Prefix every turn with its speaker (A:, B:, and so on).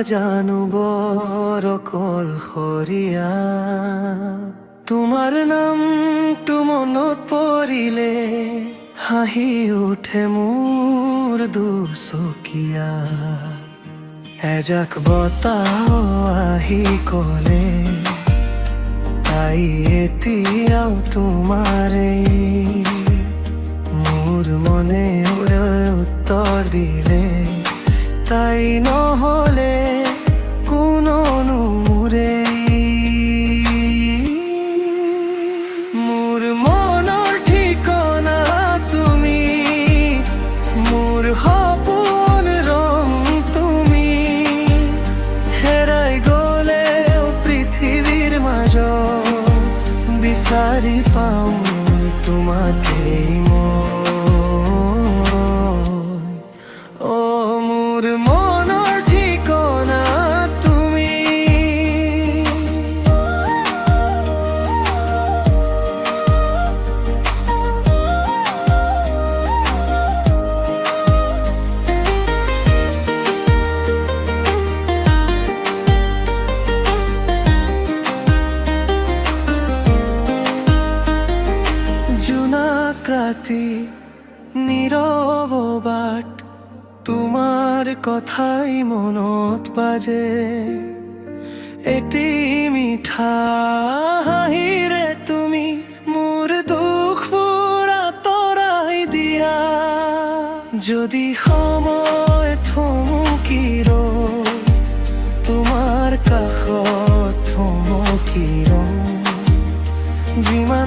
A: জানো বড় কলখৰিয়া তোমাৰ নামটো মনত পৰিলে হাঁহি উঠে মোৰ দুচকীয়া এজাক বতাহ আহি ক'লে তাই এতিয়াও তোমাৰেই মোৰ মনে উত্তৰ দিলে তাই নহ'লে কোনোনো মোৰেই মোৰ মনৰ ঠিকনা তুমি মোৰ সপোন ৰং তুমি হেৰাই গ'লেও পৃথিৱীৰ মাজত বিচাৰি পাওঁ তোমাকেই মোৰ মনৰ ঠিকনা তুমি জোনাক ৰাতি নীৰৱ বাট তোমাৰ কথাই মনত বাজে এটি মিঠা হাঁহিৰে তুমি মোৰ দুখবোৰ আঁতৰাই দিয়া যদি সময় থমকি ৰওঁ তোমাৰ কাষত থমকি ৰওঁ যিমান